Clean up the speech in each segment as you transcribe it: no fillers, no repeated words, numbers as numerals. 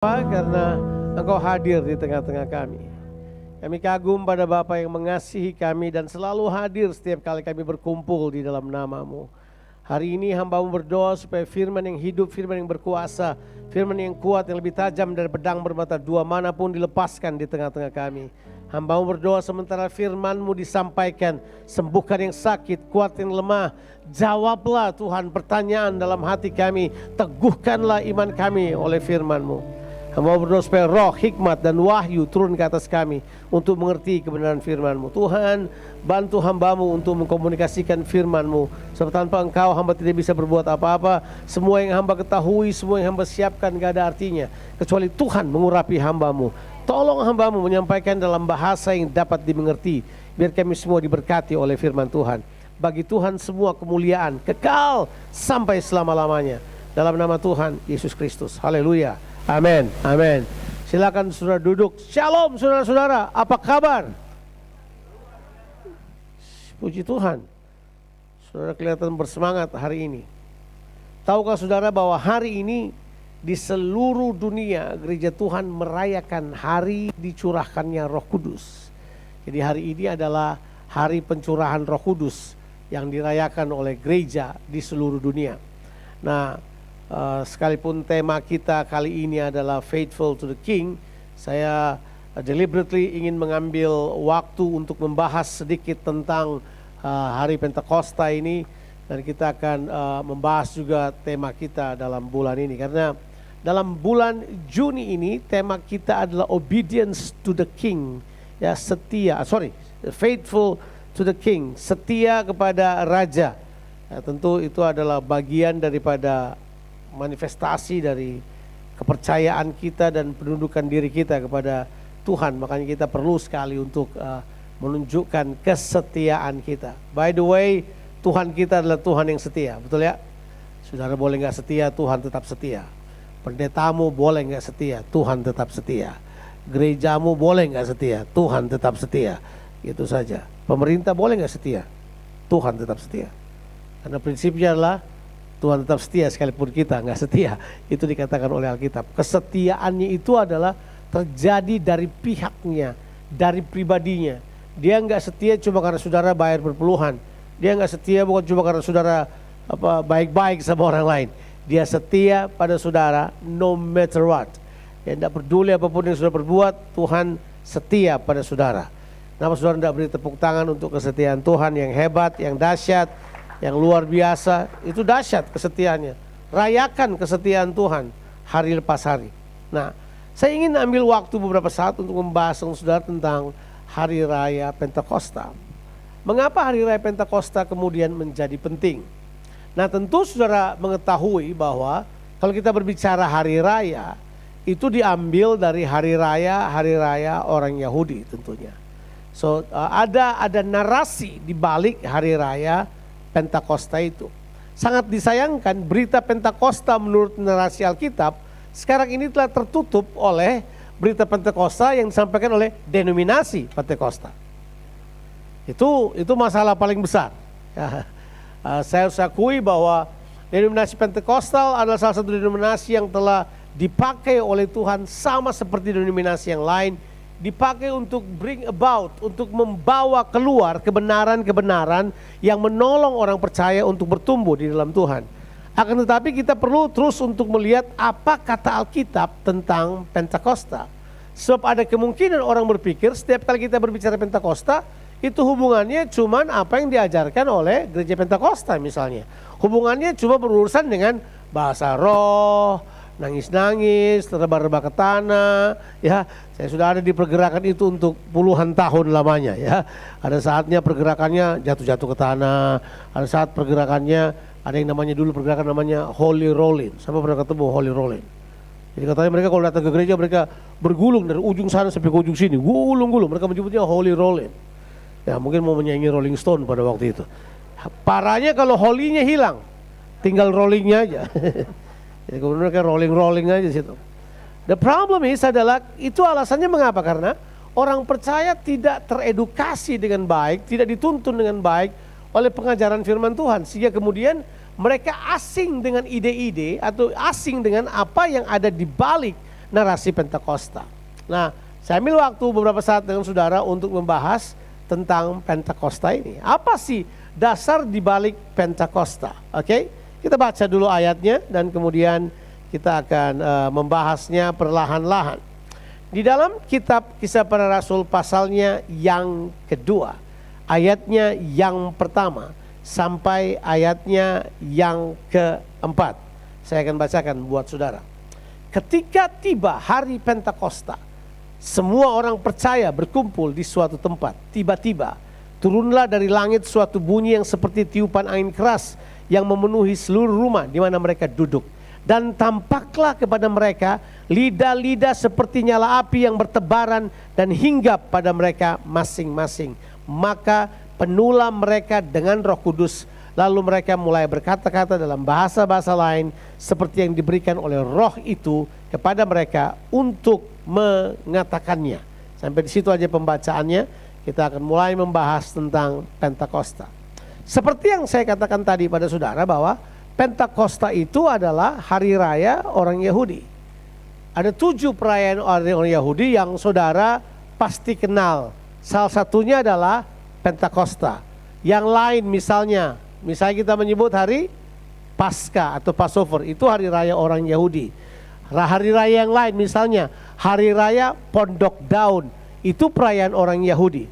Karena Engkau hadir di tengah-tengah kami. Kami kagum pada Bapa yang mengasihi kami dan selalu hadir setiap kali kami berkumpul di dalam nama-Mu. Hari ini hamba-Mu berdoa supaya firman yang hidup, firman yang berkuasa, firman yang kuat, yang lebih tajam dari pedang bermata dua manapun dilepaskan di tengah-tengah kami. Hamba-Mu berdoa sementara firman-Mu disampaikan, sembuhkan yang sakit, kuat yang lemah. Jawablah Tuhan pertanyaan dalam hati kami, teguhkanlah iman kami oleh firman-Mu. Hamba berdoa supaya roh, hikmat dan wahyu turun ke atas kami untuk mengerti kebenaran firman-Mu. Tuhan, bantu hamba-Mu untuk mengkomunikasikan firman-Mu. Sebab tanpa Engkau hamba tidak bisa berbuat apa-apa. Semua yang hamba ketahui, semua yang hamba siapkan gak ada artinya. Kecuali Tuhan mengurapi hamba-Mu. Tolong hamba-Mu menyampaikan dalam bahasa yang dapat dimengerti. Biar kami semua diberkati oleh firman Tuhan. Bagi Tuhan semua kemuliaan kekal sampai selama-lamanya. Dalam nama Tuhan Yesus Kristus. Haleluya. Amin, amin. Silakan saudara duduk. Shalom saudara-saudara, apa kabar? Puji Tuhan. Saudara kelihatan bersemangat hari ini. Tahukah saudara bahwa hari ini di seluruh dunia gereja Tuhan merayakan hari dicurahkannya Roh Kudus. Jadi hari ini adalah hari pencurahan Roh Kudus yang dirayakan oleh gereja di seluruh dunia. Nah, sekalipun tema kita kali ini adalah Faithful to the King, saya deliberately ingin mengambil waktu untuk membahas sedikit tentang hari Pentakosta ini. Dan kita akan membahas juga tema kita dalam bulan ini. Karena dalam bulan Juni ini tema kita adalah Obedience to the King. Ya, faithful to the King, setia kepada Raja. Ya, tentu itu adalah bagian daripada manifestasi dari kepercayaan kita dan penundukan diri kita kepada Tuhan. Makanya kita perlu sekali untuk menunjukkan kesetiaan kita. By the way, Tuhan kita adalah Tuhan yang setia, betul ya? Saudara boleh gak setia, Tuhan tetap setia. Pendetamu boleh gak setia, Tuhan tetap setia. Gerejamu boleh gak setia, Tuhan tetap setia. Itu saja. Pemerintah boleh gak setia, Tuhan tetap setia. Karena prinsipnya adalah Tuhan tetap setia sekalipun kita nggak setia. Itu dikatakan oleh Alkitab. Kesetiaannya itu adalah terjadi dari pihaknya, dari pribadinya. Dia nggak setia cuma karena saudara bayar berpuluhan. Dia nggak setia bukan cuma karena saudara baik-baik sama orang lain. Dia setia pada saudara no matter what. Ya, tidak peduli apapun yang saudara perbuat, Tuhan setia pada saudara. Kenapa saudara tidak beri tepuk tangan untuk kesetiaan Tuhan yang hebat, yang dahsyat, yang luar biasa? Itu dahsyat kesetiaannya. Rayakan kesetiaan Tuhan hari lepas hari. Nah, saya ingin ambil waktu beberapa saat untuk membahas dengan saudara tentang hari raya Pentakosta. Mengapa hari raya Pentakosta kemudian menjadi penting? Nah, tentu saudara mengetahui bahwa kalau kita berbicara hari raya, itu diambil dari hari raya orang Yahudi tentunya. So, ada narasi di balik hari raya Pentakosta itu. Sangat disayangkan berita Pentakosta menurut narasi Alkitab sekarang ini telah tertutup oleh berita Pentakosta yang disampaikan oleh denominasi Pentakosta. Itu masalah paling besar. Ya, saya harus akui bahwa denominasi Pentakostal adalah salah satu denominasi yang telah dipakai oleh Tuhan sama seperti denominasi yang lain. Dipakai untuk bring about, untuk membawa keluar kebenaran-kebenaran yang menolong orang percaya untuk bertumbuh di dalam Tuhan. Akan tetapi kita perlu terus untuk melihat apa kata Alkitab tentang Pentakosta. Sebab ada kemungkinan orang berpikir setiap kali kita berbicara Pentakosta, itu hubungannya cuman apa yang diajarkan oleh gereja Pentakosta misalnya. Hubungannya cuma berurusan dengan bahasa roh, nangis-nangis, tereba-reba ke tanah, ya. Saya sudah ada di pergerakan itu untuk puluhan tahun lamanya, ya. Ada saatnya pergerakannya jatuh-jatuh ke tanah, ada saat pergerakannya ada yang namanya dulu pergerakan namanya Holy Rolling. Siapa pernah ketemu Holy Rolling? Jadi katanya mereka kalau datang ke gereja mereka bergulung dari ujung sana sampai ke ujung sini, gulung-gulung. Mereka menyebutnya Holy Rolling. Ya mungkin mau menyanyi Rolling Stone pada waktu itu. Parahnya kalau holy-nya hilang, tinggal rollingnya aja. Jadi kemudian mereka rolling aja di situ. The problem adalah itu alasannya mengapa? Karena orang percaya tidak teredukasi dengan baik, tidak dituntun dengan baik oleh pengajaran firman Tuhan. Sehingga kemudian mereka asing dengan ide-ide atau asing dengan apa yang ada di balik narasi Pentakosta. Nah, saya ambil waktu beberapa saat dengan saudara untuk membahas tentang Pentakosta ini. Apa sih dasar dibalik Pentakosta? Oke, kita baca dulu ayatnya dan kemudian kita akan membahasnya perlahan-lahan. Di dalam kitab Kisah Para Rasul pasalnya yang kedua, ayatnya yang pertama sampai ayatnya yang keempat. Saya akan bacakan buat saudara. Ketika tiba hari Pentakosta, semua orang percaya berkumpul di suatu tempat. Tiba-tiba turunlah dari langit suatu bunyi yang seperti tiupan angin keras yang memenuhi seluruh rumah di mana mereka duduk. Dan tampaklah kepada mereka lidah-lidah seperti nyala api yang bertebaran dan hinggap pada mereka masing-masing. Maka penuhlah mereka dengan Roh Kudus. Lalu mereka mulai berkata-kata dalam bahasa-bahasa lain seperti yang diberikan oleh Roh itu kepada mereka untuk mengatakannya. Sampai di situ aja pembacaannya. Kita akan mulai membahas tentang Pentakosta. Seperti yang saya katakan tadi pada saudara bahwa Pentakosta itu adalah hari raya orang Yahudi. Ada 7 perayaan orang Yahudi yang saudara pasti kenal. Salah satunya adalah Pentakosta. Yang lain misalnya kita menyebut hari Paskah atau Passover, itu hari raya orang Yahudi. Hari raya yang lain misalnya hari raya Pondok Daun, itu perayaan orang Yahudi.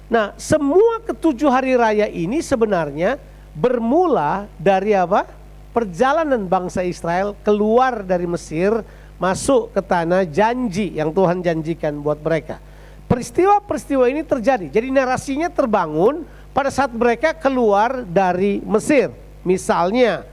Nah, semua ketujuh hari raya ini sebenarnya bermula dari apa? Perjalanan bangsa Israel keluar dari Mesir masuk ke tanah janji yang Tuhan janjikan buat mereka. Peristiwa-peristiwa ini terjadi. Jadi narasinya terbangun pada saat mereka keluar dari Mesir. Misalnya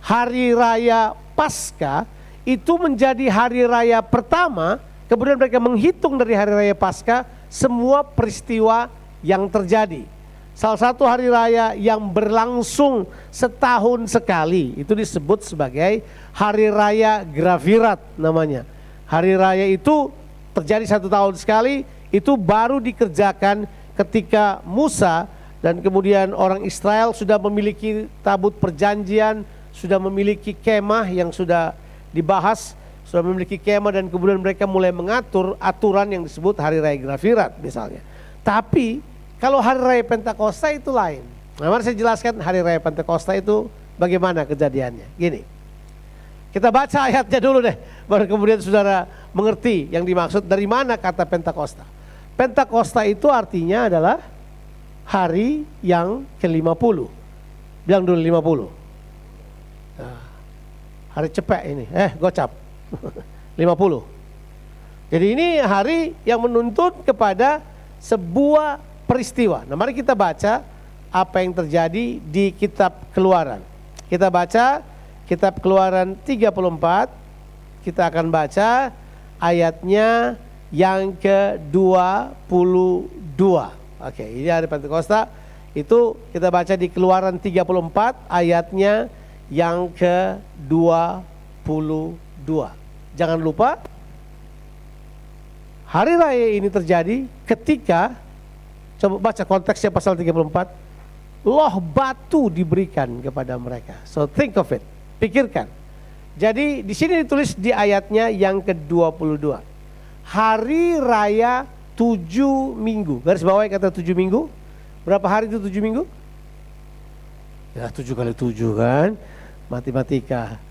hari raya Paskah itu menjadi hari raya pertama. Kemudian mereka menghitung dari hari raya Paskah semua peristiwa yang terjadi. Salah satu hari raya yang berlangsung setahun sekali itu disebut sebagai hari raya Grafirat namanya. Hari raya itu terjadi 1 tahun sekali, itu baru dikerjakan ketika Musa dan kemudian orang Israel sudah memiliki tabut perjanjian, sudah memiliki kemah yang sudah dibahas, sudah memiliki kemah dan kemudian mereka mulai mengatur aturan yang disebut hari raya Grafirat misalnya. Tapi kalau hari raya Pentakosta itu lain. Nah, mari saya jelaskan hari raya Pentakosta itu bagaimana kejadiannya. Gini, kita baca ayatnya dulu deh, baru kemudian saudara mengerti yang dimaksud dari mana kata Pentakosta. Pentakosta itu artinya adalah hari yang ke-50. Bilang dulu 50. Nah, hari cepek ini, gocap. 50. Jadi ini hari yang menuntut kepada sebuah peristiwa. Nah, mari kita baca apa yang terjadi di kitab Keluaran. Kita baca kitab Keluaran 34. Kita akan baca ayatnya yang ke-22. Oke, ini hari Pentakosta. Itu kita baca di Keluaran 34 ayatnya yang ke-22. Jangan lupa hari raya ini terjadi ketika, coba baca konteksnya pasal 34, loh batu diberikan kepada mereka. So think of it, pikirkan. Jadi di sini ditulis di ayatnya yang ke-22. Hari raya 7 minggu. Garis bawah kata 7 minggu. Berapa hari itu 7 minggu? Ya 7 kali 7 kan, matematika.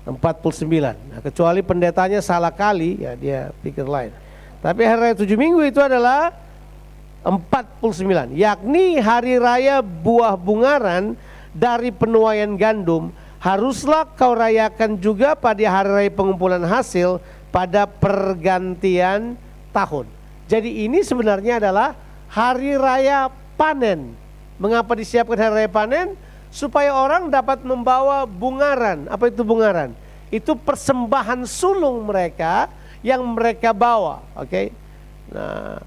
49. Nah, kecuali pendetanya salah kali, ya dia pikir lain. Tapi hari raya 7 minggu itu adalah 49, yakni hari raya buah bungaran dari penuaian gandum. Haruslah kau rayakan juga pada hari raya pengumpulan hasil pada pergantian tahun. Jadi ini sebenarnya adalah hari raya panen. Mengapa disiapkan hari raya panen? Supaya orang dapat membawa bungaran. Apa itu bungaran? Itu persembahan sulung mereka yang mereka bawa. Oke. Nah,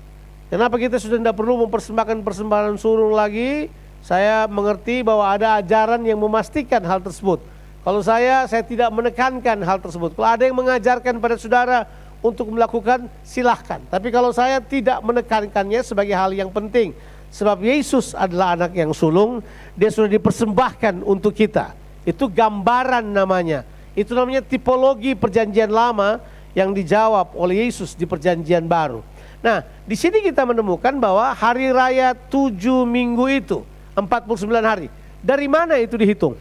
kenapa kita sudah tidak perlu mempersembahkan persembahan sulung lagi? Saya mengerti bahwa ada ajaran yang memastikan hal tersebut. Kalau saya tidak menekankan hal tersebut. Kalau ada yang mengajarkan pada saudara untuk melakukan, silahkan. Tapi kalau saya tidak menekankannya sebagai hal yang penting. Sebab Yesus adalah anak yang sulung, dia sudah dipersembahkan untuk kita. Itu gambaran namanya. Itu namanya tipologi perjanjian lama yang dijawab oleh Yesus di perjanjian baru. Nah, di sini kita menemukan bahwa hari raya 7 minggu itu 49 hari. Dari mana itu dihitung?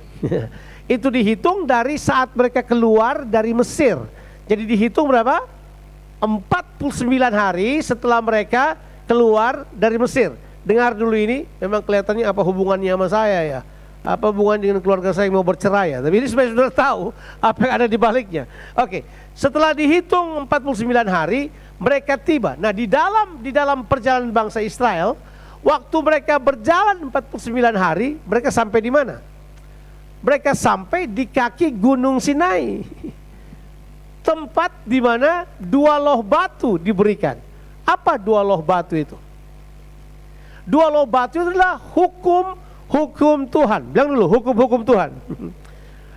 Itu dihitung dari saat mereka keluar dari Mesir. Jadi dihitung berapa? 49 hari setelah mereka keluar dari Mesir. Dengar dulu ini, memang kelihatannya apa hubungannya sama saya ya? Apa hubungan dengan keluarga saya yang mau bercerai ya? Tapi ini supaya saudara tahu apa yang ada di baliknya. Oke, setelah dihitung 49 hari, mereka tiba. Nah, di dalam perjalanan bangsa Israel, waktu mereka berjalan 49 hari, mereka sampai di mana? Mereka sampai di kaki Gunung Sinai. Tempat di mana 2 loh batu diberikan. Apa 2 loh batu itu? 2 loh batu itu adalah hukum Tuhan. Bilang dulu, hukum Tuhan.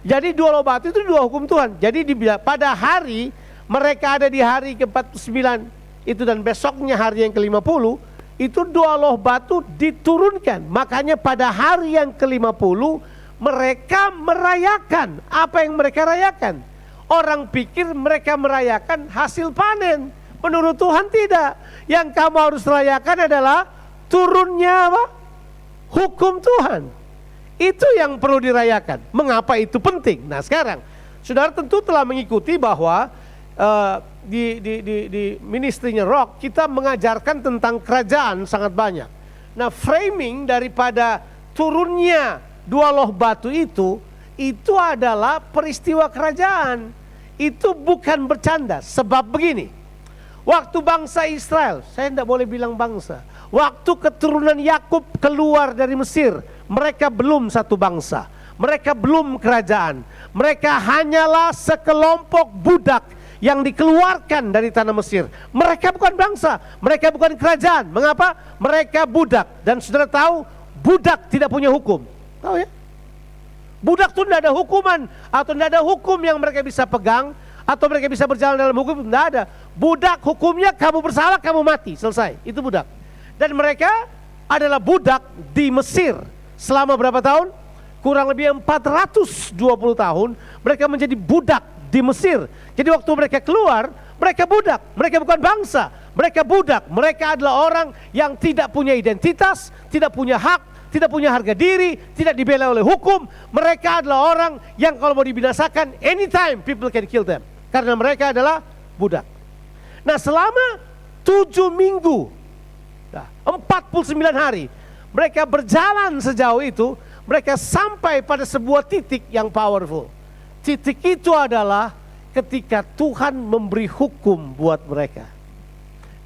Jadi 2 loh batu itu 2 hukum Tuhan. Jadi pada hari mereka ada di hari ke-49 itu dan besoknya hari yang ke-50 itu 2 loh batu diturunkan. Makanya pada hari yang ke-50 mereka merayakan. Apa yang mereka rayakan? Orang pikir mereka merayakan hasil panen. Menurut Tuhan tidak. Yang kamu harus rayakan adalah turunnya apa? Hukum Tuhan. Itu yang perlu dirayakan. Mengapa itu penting? Nah, sekarang saudara tentu telah mengikuti bahwa di ministrinya Rock kita mengajarkan tentang kerajaan sangat banyak. Nah, framing daripada turunnya 2 loh batu itu adalah peristiwa kerajaan. Itu bukan bercanda. Sebab begini, waktu bangsa Israel, saya tidak boleh bilang bangsa, waktu keturunan Yakub keluar dari Mesir, mereka belum satu bangsa, mereka belum kerajaan, mereka hanyalah sekelompok budak yang dikeluarkan dari tanah Mesir. Mereka bukan bangsa, mereka bukan kerajaan. Mengapa? Mereka budak. Dan saudara tahu, budak tidak punya hukum. Tahu ya? Budak itu tidak ada hukuman, atau tidak ada hukum yang mereka bisa pegang, atau mereka bisa berjalan dalam hukum. Tidak ada. Budak hukumnya kamu bersalah, kamu mati, selesai. Itu budak. Dan mereka adalah budak di Mesir selama berapa tahun? Kurang lebih 420 tahun mereka menjadi budak di Mesir. Jadi waktu mereka keluar, mereka budak. Mereka bukan bangsa, mereka budak. Mereka adalah orang yang tidak punya identitas, tidak punya hak, tidak punya harga diri, tidak dibela oleh hukum. Mereka adalah orang yang kalau mau dibinasakan, anytime people can kill them. Karena mereka adalah budak. Nah, selama 7 minggu, 49 hari, mereka berjalan sejauh itu, mereka sampai pada sebuah titik yang powerful. Titik itu adalah ketika Tuhan memberi hukum buat mereka.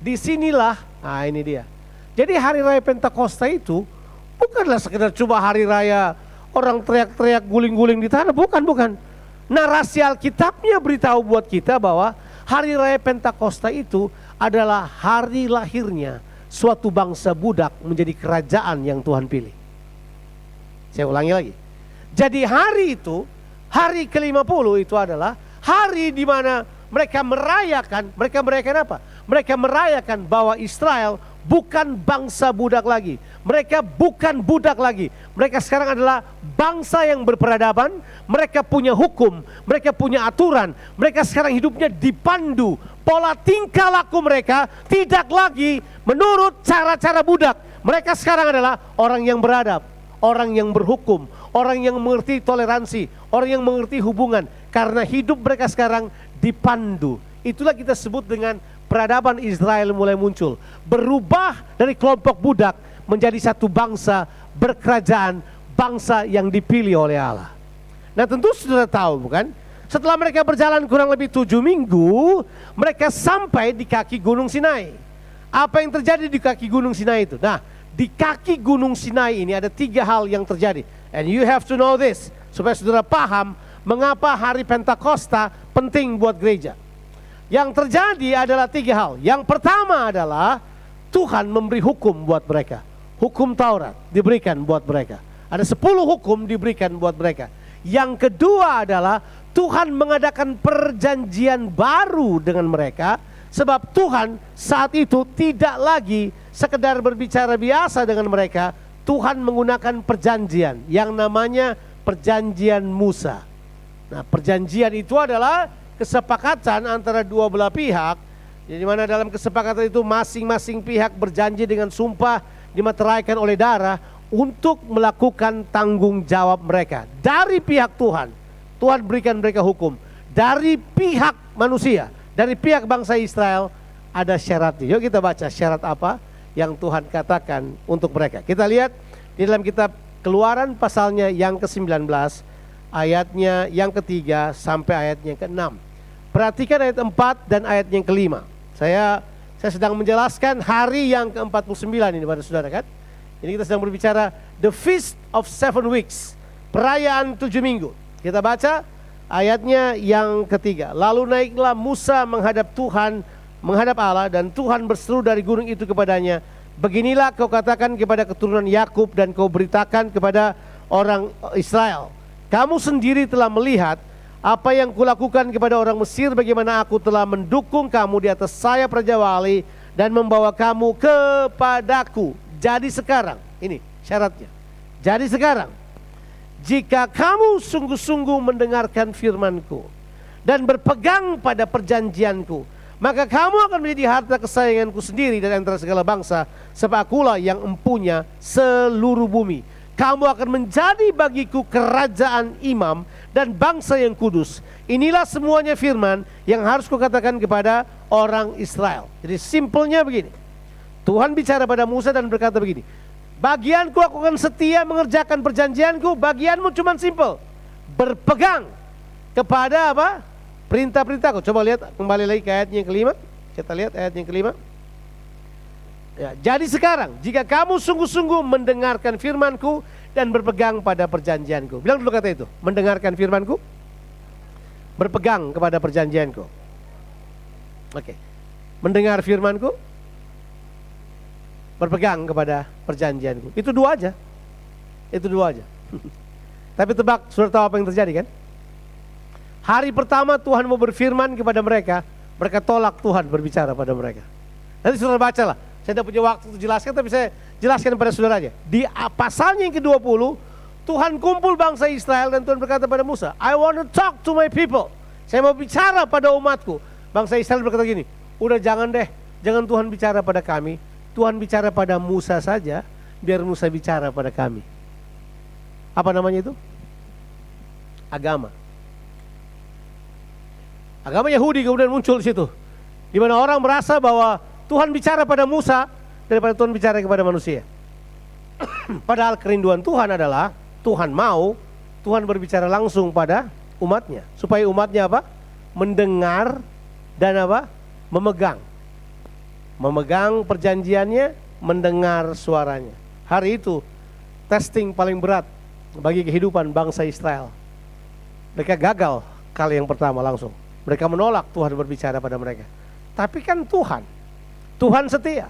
Disinilah, nah ini dia. Jadi hari raya Pentakosta itu bukanlah sekedar cuma hari raya orang teriak-teriak guling-guling di tanah, bukan. Narasi Alkitabnya beritahu buat kita bahwa hari raya Pentakosta itu adalah hari lahirnya suatu bangsa budak menjadi kerajaan yang Tuhan pilih. Saya ulangi lagi. Jadi hari itu, hari ke-50 itu adalah hari di mana mereka merayakan apa? Mereka merayakan bahwa Israel bukan bangsa budak lagi. Mereka bukan budak lagi. Mereka sekarang adalah bangsa yang berperadaban. Mereka punya hukum, mereka punya aturan. Mereka sekarang hidupnya dipandu. Pola tingkah laku mereka tidak lagi menurut cara-cara budak. Mereka sekarang adalah orang yang beradab, orang yang berhukum, orang yang mengerti toleransi, orang yang mengerti hubungan. Karena hidup mereka sekarang dipandu. Itulah kita sebut dengan peradaban Israel mulai muncul. Berubah dari kelompok budak menjadi satu bangsa berkerajaan, bangsa yang dipilih oleh Allah. Nah, tentu sudah tahu bukan? Setelah mereka berjalan kurang lebih 7 minggu, mereka sampai di kaki Gunung Sinai. Apa yang terjadi di kaki Gunung Sinai itu? Nah, di kaki Gunung Sinai ini ada 3 hal yang terjadi. And you have to know this, supaya saudara paham mengapa hari Pentakosta penting buat gereja. Yang terjadi adalah 3 hal. Yang pertama adalah Tuhan memberi hukum buat mereka. Hukum Taurat diberikan buat mereka. Ada 10 hukum diberikan buat mereka. Yang kedua adalah Tuhan mengadakan perjanjian baru dengan mereka. Sebab Tuhan saat itu tidak lagi sekedar berbicara biasa dengan mereka. Tuhan menggunakan perjanjian yang namanya perjanjian Musa. Nah, perjanjian itu adalah kesepakatan antara dua belah pihak, di mana dalam kesepakatan itu masing-masing pihak berjanji dengan sumpah dimateraikan oleh darah untuk melakukan tanggung jawab mereka. Dari pihak Tuhan, Tuhan berikan mereka hukum. Dari pihak manusia, dari pihak bangsa Israel, ada syaratnya. Yuk kita baca syarat apa yang Tuhan katakan untuk mereka. Kita lihat di dalam kitab Keluaran pasalnya yang ke-19, ayatnya yang ke-3 sampai ayatnya yang ke-6. Perhatikan ayat 4 dan ayat yang ke-5. Saya sedang menjelaskan hari yang ke-49 ini pada saudara kan. Ini kita sedang berbicara the Feast of 7 Weeks, perayaan 7 minggu. Kita baca ayatnya yang ke-3. Lalu naiklah Musa menghadap Tuhan, menghadap Allah, dan Tuhan berseru dari gunung itu kepadanya, beginilah kau katakan kepada keturunan Yakub dan kau beritakan kepada orang Israel, kamu sendiri telah melihat apa yang kulakukan kepada orang Mesir, bagaimana aku telah mendukung kamu di atas sayap Raja Wali dan membawa kamu kepadaku. Jadi sekarang, ini syaratnya, jadi sekarang jika kamu sungguh-sungguh mendengarkan firman-Ku dan berpegang pada perjanjian-Ku, maka kamu akan menjadi harta kesayangan-Ku sendiri dari antara segala bangsa, sebab Akulah yang empunya seluruh bumi. Kamu akan menjadi bagiku kerajaan imam dan bangsa yang kudus. Inilah semuanya firman yang harus kukatakan kepada orang Israel. Jadi simpelnya begini, Tuhan bicara pada Musa dan berkata begini, bagianku aku akan setia mengerjakan perjanjianku, bagianmu cuma simpel, berpegang kepada apa? Perintah-perintahku. Coba lihat kembali lagi ke ayat yang kelima. Kita lihat ayat yang kelima. Ya, jadi sekarang jika kamu sungguh-sungguh mendengarkan firman-Ku dan berpegang pada perjanjian-Ku. Bilang dulu kata itu, mendengarkan firman-Ku, berpegang kepada perjanjian-Ku. Oke. Mendengar firman-Ku, berpegang kepada perjanjian-Ku. Itu dua aja. Itu dua aja. Tapi tebak, sudah tahu apa yang terjadi kan? Hari pertama Tuhan mau berfirman kepada mereka tolak Tuhan berbicara pada mereka. Nanti saudara bacalah. Saya tidak punya waktu untuk jelaskan, tapi saya jelaskan pada saudara aja. Di pasalnya yang ke-20, Tuhan kumpul bangsa Israel dan Tuhan berkata pada Musa, I want to talk to my people. Saya mau bicara pada umatku. Bangsa Israel berkata gini, udah jangan deh, jangan Tuhan bicara pada kami. Tuhan bicara pada Musa saja, biar Musa bicara pada kami. Apa namanya itu? Agama. Agama Yahudi kemudian muncul di situ, di mana orang merasa bahwa Tuhan bicara pada Musa daripada Tuhan bicara kepada manusia. Padahal kerinduan Tuhan adalah Tuhan mau Tuhan berbicara langsung pada umatnya, supaya umatnya apa? Mendengar dan apa? Memegang perjanjiannya, mendengar suaranya. Hari itu testing paling berat bagi kehidupan bangsa Israel. Mereka gagal kali yang pertama langsung. Mereka menolak Tuhan berbicara pada mereka. Tapi kan Tuhan setia.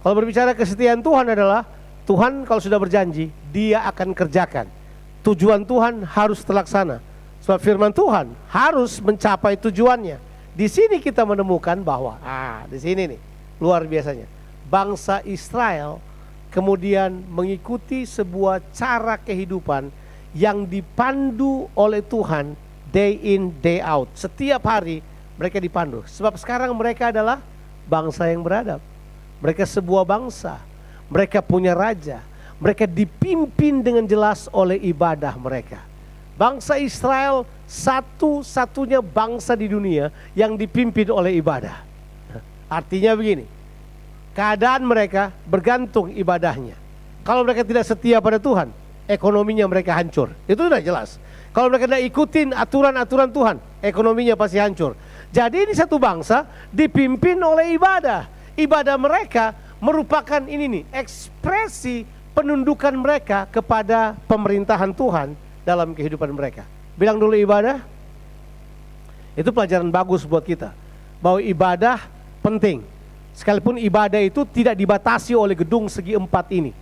Kalau berbicara kesetiaan Tuhan adalah, Tuhan kalau sudah berjanji, Dia akan kerjakan. Tujuan Tuhan harus terlaksana. Sebab firman Tuhan harus mencapai tujuannya. Di sini kita menemukan bahwa, di sini nih, luar biasanya. Bangsa Israel kemudian mengikuti sebuah cara kehidupan yang dipandu oleh Tuhan day in, day out. Setiap hari mereka dipandu. Sebab sekarang mereka adalah bangsa yang beradab. Mereka sebuah bangsa. Mereka punya raja. Mereka dipimpin dengan jelas oleh ibadah mereka. Bangsa Israel satu-satunya bangsa di dunia yang dipimpin oleh ibadah. Artinya begini, keadaan mereka bergantung ibadahnya. Kalau mereka tidak setia pada Tuhan, ekonominya mereka hancur. Itu sudah jelas. Kalau mereka tidak ikutin aturan-aturan Tuhan, ekonominya pasti hancur. Jadi ini satu bangsa dipimpin oleh ibadah. Ibadah mereka merupakan ini nih, ekspresi penundukan mereka kepada pemerintahan Tuhan dalam kehidupan mereka. Bilang dulu ibadah. Itu pelajaran bagus buat kita. Bahwa ibadah penting. Sekalipun ibadah itu tidak dibatasi oleh gedung segi 4 ini.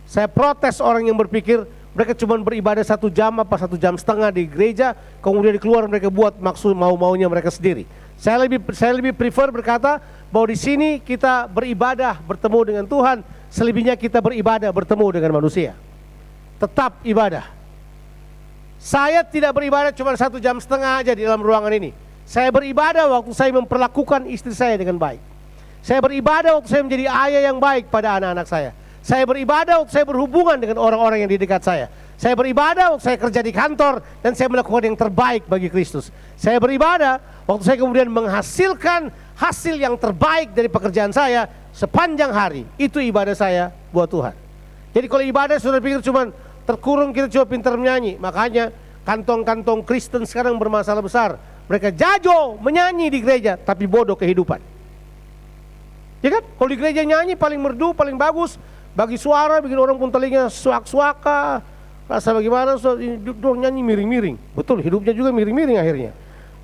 Saya protes orang yang berpikir mereka cuma beribadah 1 jam apa 1 jam setengah di gereja, kemudian keluar mereka buat maksud mau-maunya mereka sendiri. Saya lebih prefer berkata bahwa di sini kita beribadah bertemu dengan Tuhan, selebihnya kita beribadah bertemu dengan manusia. Tetap ibadah. Saya tidak beribadah cuma 1 jam setengah aja di dalam ruangan ini. Saya beribadah waktu saya memperlakukan istri saya dengan baik. Saya beribadah waktu saya menjadi ayah yang baik pada anak-anak saya. Saya beribadah waktu saya berhubungan dengan orang-orang yang di dekat saya. Saya beribadah waktu saya kerja di kantor dan saya melakukan yang terbaik bagi Kristus. Saya beribadah waktu saya kemudian menghasilkan hasil yang terbaik dari pekerjaan saya sepanjang hari. Itu ibadah saya buat Tuhan. Jadi kalau ibadah saudara pikir cuma terkurung, kita cuma pintar menyanyi. Makanya kantong-kantong Kristen sekarang bermasalah besar. Mereka jago menyanyi di gereja tapi bodoh kehidupan. Ya kan? Kalau di gereja nyanyi paling merdu, paling bagus, bagi suara, bikin orang pun telinga suak-suaka, rasa bagaimana, dong nyanyi miring-miring. Betul, hidupnya juga miring-miring akhirnya.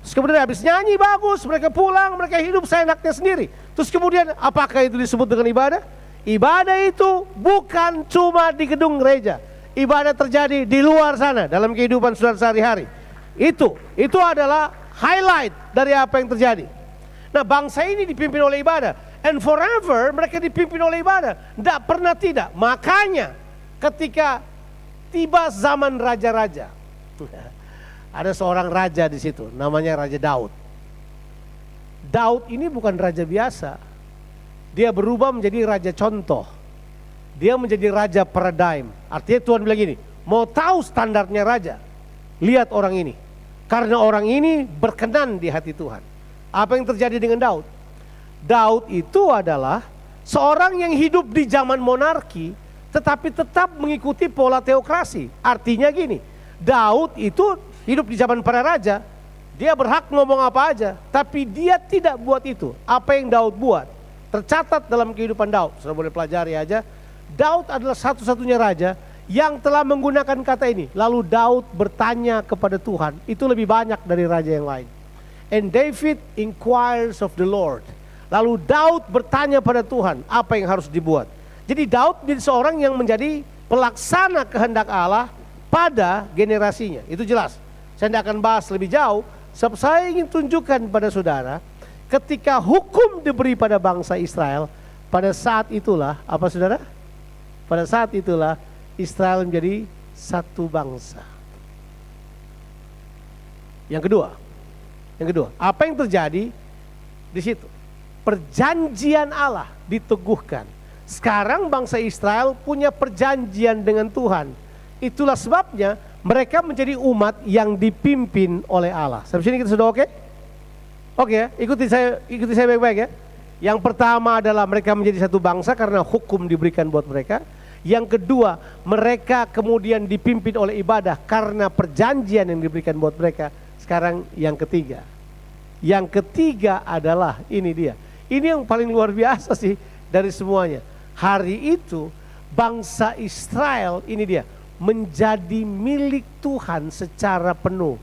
Terus kemudian habis nyanyi bagus, mereka pulang, mereka hidup seenaknya sendiri. Terus kemudian apakah itu disebut dengan ibadah? Ibadah itu bukan cuma di gedung gereja. Ibadah terjadi di luar sana, dalam kehidupan saudara sehari-hari. Itu adalah highlight dari apa yang terjadi. Nah, bangsa ini dipimpin oleh ibadah. And forever mereka dipimpin oleh ibadah. Tidak pernah tidak. Makanya ketika tiba zaman raja-raja, ada seorang raja di situ, namanya Raja Daud. Daud ini bukan raja biasa. Dia berubah menjadi raja contoh. Dia menjadi raja paradigm. Artinya Tuhan bilang gini, mau tahu standarnya raja? Lihat orang ini. Karena orang ini berkenan di hati Tuhan. Apa yang terjadi dengan Daud? Daud itu adalah seorang yang hidup di zaman monarki, tetapi tetap mengikuti pola teokrasi. Artinya gini, Daud itu hidup di zaman para raja, dia berhak ngomong apa aja, tapi dia tidak buat itu. Apa yang Daud buat tercatat dalam kehidupan Daud. Sudah boleh pelajari aja. Daud adalah satu-satunya raja yang telah menggunakan kata ini. Lalu Daud bertanya kepada Tuhan. Itu lebih banyak dari raja yang lain. And David inquires of the Lord. Lalu Daud bertanya pada Tuhan apa yang harus dibuat. Jadi Daud menjadi seorang yang menjadi pelaksana kehendak Allah pada generasinya. Itu jelas. Saya tidak akan bahas lebih jauh. Sebab saya ingin tunjukkan pada saudara, ketika hukum diberi pada bangsa Israel, pada saat itulah, apa saudara? Pada saat itulah Israel menjadi satu bangsa. Yang kedua, apa yang terjadi di situ? Perjanjian Allah diteguhkan. Sekarang bangsa Israel punya perjanjian dengan Tuhan. Itulah sebabnya mereka menjadi umat yang dipimpin oleh Allah. Sampai sini kita sudah oke? Oke ya, ikuti saya baik-baik ya. Yang pertama adalah mereka menjadi satu bangsa karena hukum diberikan buat mereka. Yang kedua, mereka kemudian dipimpin oleh ibadah karena perjanjian yang diberikan buat mereka. Sekarang yang ketiga adalah ini dia. Ini yang paling luar biasa sih dari semuanya. Hari itu bangsa Israel, ini dia, menjadi milik Tuhan secara penuh.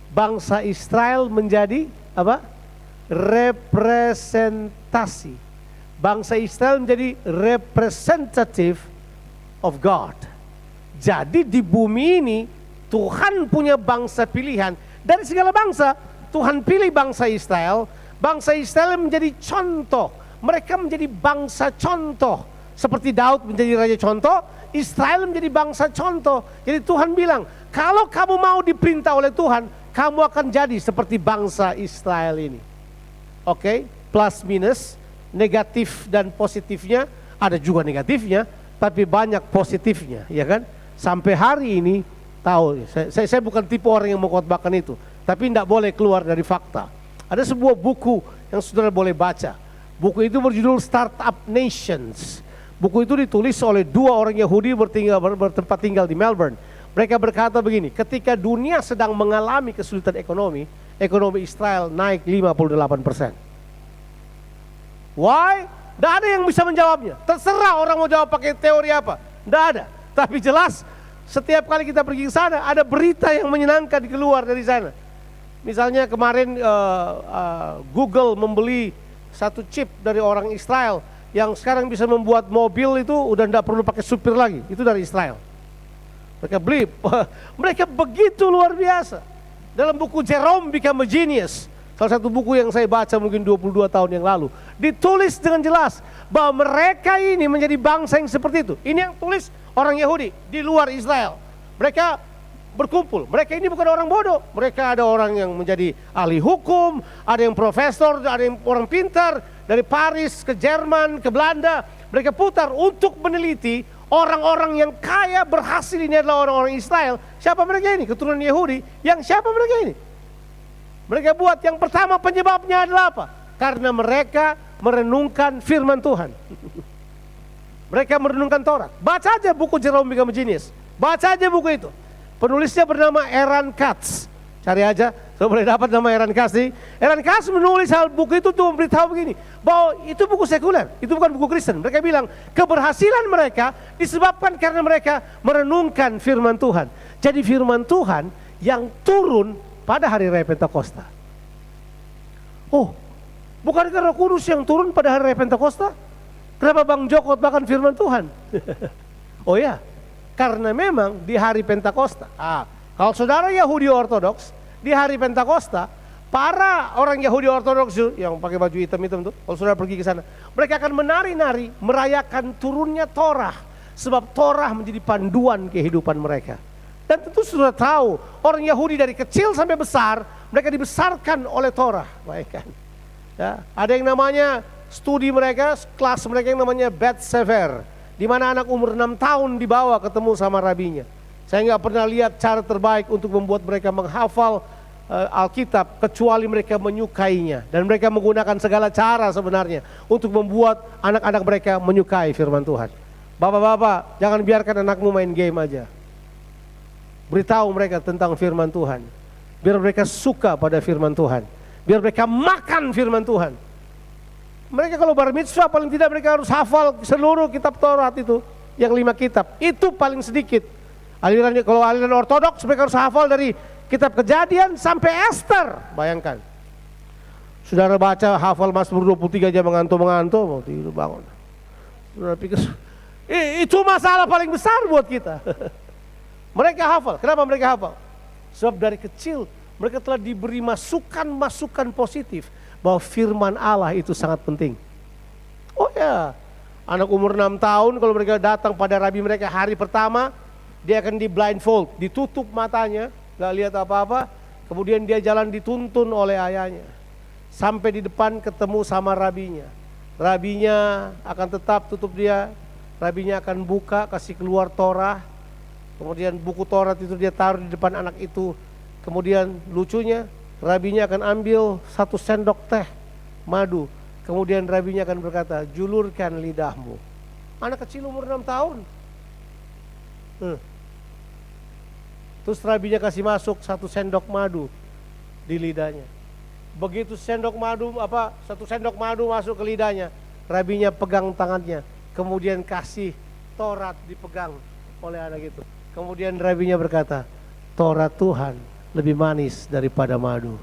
Bangsa Israel menjadi apa? Representasi. Bangsa Israel menjadi representative of God. Jadi di bumi ini Tuhan punya bangsa pilihan. Dari segala bangsa Tuhan pilih bangsa Israel. Bangsa Israel menjadi contoh. Mereka menjadi bangsa contoh. Seperti Daud menjadi raja contoh, Israel menjadi bangsa contoh. Jadi Tuhan bilang, kalau kamu mau diperintah oleh Tuhan, kamu akan jadi seperti bangsa Israel ini. Oke, plus minus, negatif dan positifnya, ada juga negatifnya, tapi banyak positifnya, ya kan? Sampai hari ini, tahu, saya bukan tipe orang yang mengkhotbahkan itu, tapi tidak boleh keluar dari fakta. Ada sebuah buku yang saudara boleh baca. Buku itu berjudul Startup Nations. Buku itu ditulis oleh dua orang Yahudi bertempat tinggal di Melbourne. Mereka berkata begini, ketika dunia sedang mengalami kesulitan ekonomi, ekonomi Israel naik 58%. Why? Tidak ada yang bisa menjawabnya. Terserah orang mau jawab pakai teori apa. Tidak ada. Tapi jelas, setiap kali kita pergi ke sana, ada berita yang menyenangkan keluar dari sana. Misalnya kemarin Google membeli satu chip dari orang Israel yang sekarang bisa membuat mobil itu udah tidak perlu pakai supir lagi. Itu dari Israel. Mereka beli. Mereka begitu luar biasa. Dalam buku Jerome Become a Genius, salah satu buku yang saya baca mungkin 22 tahun yang lalu, ditulis dengan jelas bahwa mereka ini menjadi bangsa yang seperti itu. Ini yang tulis orang Yahudi di luar Israel. Mereka berkumpul. Mereka ini bukan orang bodoh. Mereka ada orang yang menjadi ahli hukum, ada yang profesor, ada yang orang pintar. Dari Paris ke Jerman, ke Belanda. Mereka putar untuk meneliti orang-orang yang kaya berhasil ini adalah orang-orang Israel. Siapa mereka ini? Keturunan Yahudi. Yang siapa mereka ini? Mereka buat yang pertama penyebabnya adalah apa? Karena mereka merenungkan firman Tuhan. Mereka merenungkan Taurat. Baca aja buku Jerome Bingham Genius. Baca aja buku itu. Penulisnya bernama Aaron Katz. Cari aja, so boleh dapat nama Aaron Katz nih. Aaron Katz menulis hal buku itu tuh memberitahu begini, bahwa itu buku sekuler, itu bukan buku Kristen. Mereka bilang keberhasilan mereka disebabkan karena mereka merenungkan firman Tuhan. Jadi firman Tuhan yang turun pada hari raya Pentakosta. Oh, bukankah Roh Kudus yang turun pada hari raya Pentakosta? Kenapa Bang Joko bahkan firman Tuhan? Oh ya, karena memang di hari Pentakosta. Kalau saudara Yahudi Ortodoks, di hari Pentakosta, para orang Yahudi Ortodoks yang pakai baju hitam-hitam tuh, kalau saudara pergi ke sana, mereka akan menari-nari, merayakan turunnya Torah. Sebab Torah menjadi panduan kehidupan mereka. Dan tentu sudah tahu, orang Yahudi dari kecil sampai besar, mereka dibesarkan oleh Torah. Baik kan? Ya, ada yang namanya studi mereka, kelas mereka yang namanya Bet Sefer, di mana anak umur 6 tahun dibawa ketemu sama rabinya. Saya nggak pernah lihat cara terbaik untuk membuat mereka menghafal Alkitab kecuali mereka menyukainya. Dan mereka menggunakan segala cara sebenarnya untuk membuat anak-anak mereka menyukai firman Tuhan. Bapak-bapak, jangan biarkan anakmu main game aja. Beritahu mereka tentang firman Tuhan. Biar mereka suka pada firman Tuhan. Biar mereka makan firman Tuhan. Mereka kalau bar mitzvah paling tidak mereka harus hafal seluruh kitab Taurat itu. Yang 5 kitab, itu paling sedikit. Kalau aliran Ortodoks mereka harus hafal dari kitab Kejadian sampai Ester. Bayangkan. Saudara baca hafal Mazmur 23 aja mengantuk-mengantuk, mau tidur bangun. Saudara pikir itu masalah paling besar buat kita. Mereka hafal. Kenapa mereka hafal? Sebab dari kecil mereka telah diberi masukan-masukan positif bahwa firman Allah itu sangat penting. Oh ya, anak umur 6 tahun kalau mereka datang pada rabi mereka hari pertama, dia akan di blindfold, ditutup matanya, gak lihat apa-apa. Kemudian dia jalan dituntun oleh ayahnya. Sampai di depan ketemu sama rabinya. Rabinya akan tetap tutup dia. Rabinya akan buka, kasih keluar Torah. Kemudian buku Taurat itu dia taruh di depan anak itu. Kemudian lucunya, rabinya akan ambil 1 sendok teh madu. Kemudian rabinya akan berkata, julurkan lidahmu. Anak kecil umur 6 tahun. Terus rabinya kasih masuk 1 sendok madu di lidahnya. Begitu 1 sendok madu masuk ke lidahnya, rabinya pegang tangannya, kemudian kasih Taurat dipegang oleh anak itu. Kemudian rabinya berkata, Taurat Tuhan lebih manis daripada madu.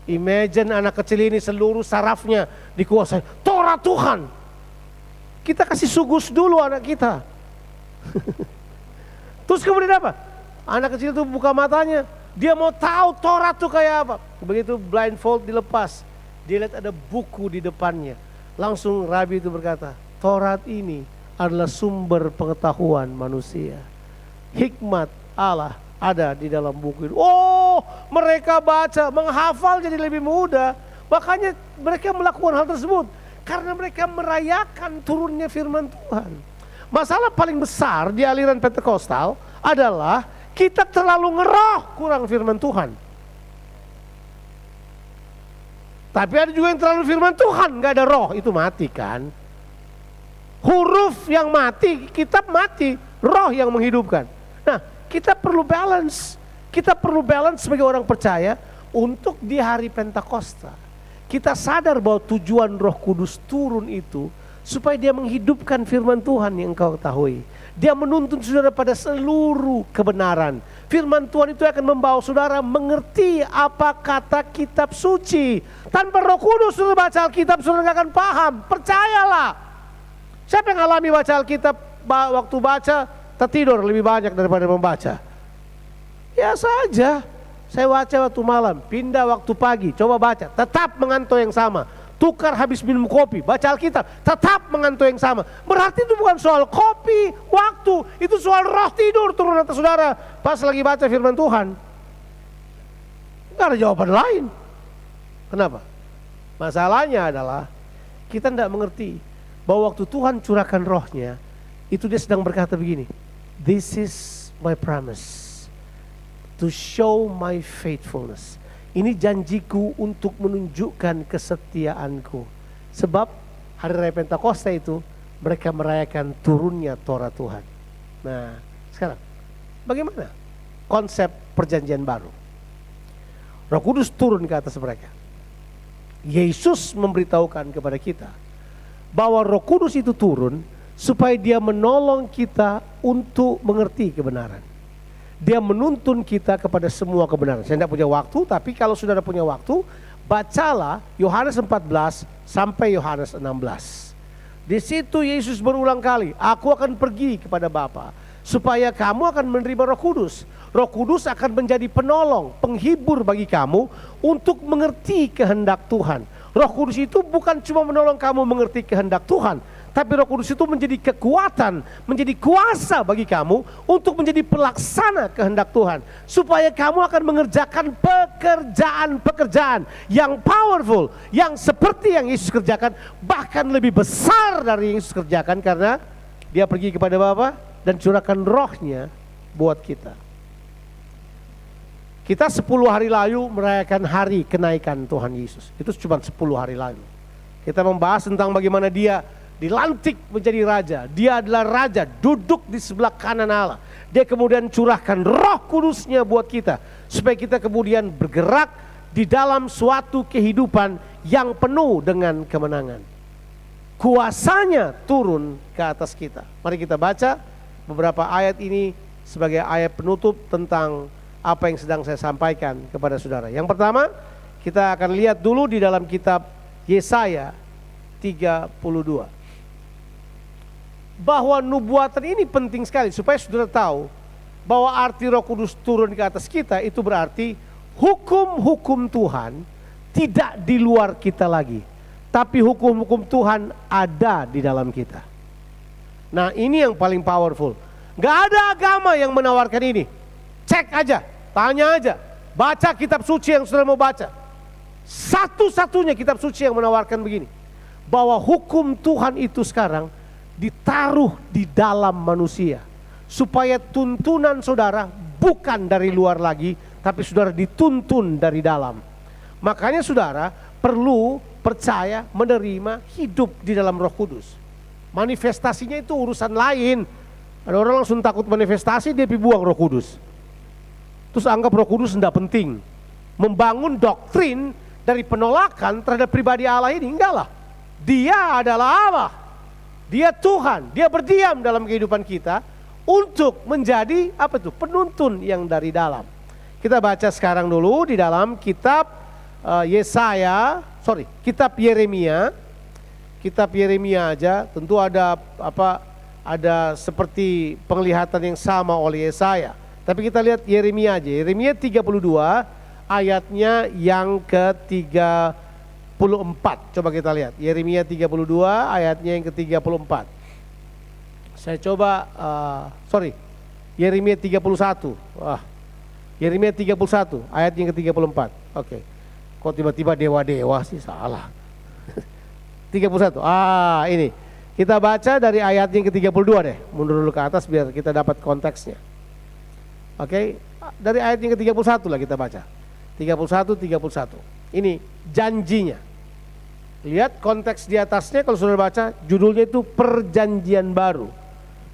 Imagine anak kecil ini seluruh sarafnya dikuasai Taurat Tuhan. Kita kasih sugus dulu anak kita. Terus kemudian apa? Anak kecil itu buka matanya, dia mau tahu Taurat itu kayak apa. Begitu blindfold dilepas, dia lihat ada buku di depannya. Langsung rabi itu berkata, Taurat ini adalah sumber pengetahuan manusia. Hikmat Allah ada di dalam buku itu. Oh, mereka baca, menghafal jadi lebih mudah. Makanya mereka melakukan hal tersebut karena mereka merayakan turunnya firman Tuhan. Masalah paling besar di aliran Pentekostal adalah kita terlalu ngeroh kurang firman Tuhan. Tapi ada juga yang terlalu firman Tuhan, gak ada roh, itu mati kan. Huruf yang mati, kitab mati, roh yang menghidupkan. Nah, kita perlu balance. Kita perlu balance sebagai orang percaya untuk di hari Pentakosta. Kita sadar bahwa tujuan Roh Kudus turun itu supaya dia menghidupkan firman Tuhan yang engkau ketahui. Dia menuntun saudara pada seluruh kebenaran. Firman Tuhan itu akan membawa saudara mengerti apa kata kitab suci. Tanpa Roh Kudus saudara baca Alkitab saudara gak akan paham. Percayalah. Siapa yang alami baca Alkitab waktu baca tertidur lebih banyak daripada membaca? Ya saja. Saya baca waktu malam, pindah waktu pagi, coba baca, tetap mengantuk yang sama. tukar habis minum kopi, baca Alkitab, tetap mengantuk yang sama. Berarti itu bukan soal kopi, waktu, itu soal roh tidur turun atas saudara pas lagi baca firman Tuhan. Gak ada jawaban lain. Kenapa? Masalahnya adalah kita tidak mengerti bahwa waktu Tuhan curahkan rohnya, itu dia sedang berkata begini, this is my promise to show my faithfulness. Ini janjiku untuk menunjukkan kesetiaanku. Sebab hari raya Pentakosta itu mereka merayakan turunnya Torah Tuhan. Nah, sekarang bagaimana konsep perjanjian baru? Roh Kudus turun ke atas mereka. Yesus memberitahukan kepada kita bahwa Roh Kudus itu turun supaya dia menolong kita untuk mengerti kebenaran. Dia menuntun kita kepada semua kebenaran. Saya tidak punya waktu, tapi kalau saudara punya waktu, bacalah Yohanes 14 sampai Yohanes 16. Di situ Yesus berulang kali, aku akan pergi kepada Bapa, supaya kamu akan menerima Roh Kudus. Roh Kudus akan menjadi penolong, penghibur bagi kamu untuk mengerti kehendak Tuhan. Roh Kudus itu bukan cuma menolong kamu mengerti kehendak Tuhan, tapi Roh Kudus itu menjadi kekuatan, menjadi kuasa bagi kamu untuk menjadi pelaksana kehendak Tuhan. Supaya kamu akan mengerjakan pekerjaan-pekerjaan yang powerful, yang seperti yang Yesus kerjakan, bahkan lebih besar dari yang Yesus kerjakan, karena dia pergi kepada Bapa dan curahkan rohnya buat kita. Kita 10 hari lalu merayakan hari kenaikan Tuhan Yesus. Itu cuma 10 hari lalu. Kita membahas tentang bagaimana dia dilantik menjadi raja. Dia adalah raja, duduk di sebelah kanan Allah. Dia kemudian curahkan Roh Kudusnya buat kita, supaya kita kemudian bergerak di dalam suatu kehidupan yang penuh dengan kemenangan. Kuasanya turun ke atas kita. Mari kita baca beberapa ayat ini sebagai ayat penutup tentang apa yang sedang saya sampaikan kepada saudara. Yang pertama, kita akan lihat dulu di dalam kitab Yesaya 32. Bahwa nubuatan ini penting sekali supaya saudara tahu bahwa arti Roh Kudus turun ke atas kita itu berarti hukum-hukum Tuhan tidak di luar kita lagi, tapi hukum-hukum Tuhan ada di dalam kita. Nah, ini yang paling powerful. Gak ada agama yang menawarkan ini. Cek aja, tanya aja, baca kitab suci yang saudara mau baca. Satu-satunya kitab suci yang menawarkan begini, bahwa hukum Tuhan itu sekarang ditaruh di dalam manusia, supaya tuntunan saudara bukan dari luar lagi, tapi saudara dituntun dari dalam. Makanya saudara perlu percaya, menerima, hidup di dalam Roh Kudus. Manifestasinya itu urusan lain. Ada orang langsung takut manifestasi, dia buang Roh Kudus, terus anggap Roh Kudus tidak penting. Membangun doktrin dari penolakan terhadap pribadi Allah ini, enggak lah. Dia adalah Allah, dia Tuhan, dia berdiam dalam kehidupan kita untuk menjadi apa itu? Penuntun yang dari dalam. Kita baca sekarang dulu di dalam kitab kitab Yeremia. Kitab Yeremia aja tentu ada ada seperti penglihatan yang sama oleh Yesaya. Tapi kita lihat Yeremia aja. Yeremia 32 ayatnya yang ke-34. Coba kita lihat. Yeremia 32 ayatnya yang ke-34. Saya coba, Yeremia 31. Yeremia 31 ayat yang ke-34. Oke. Kok tiba-tiba dewa-dewa sih, salah. 31. Ini. Kita baca dari ayat yang ke-32 deh. Mundur dulu ke atas biar kita dapat konteksnya. Oke, dari ayat yang ke-31 lah kita baca. 31. Ini janjinya. Lihat konteks di atasnya, kalau saudara baca, judulnya itu perjanjian baru.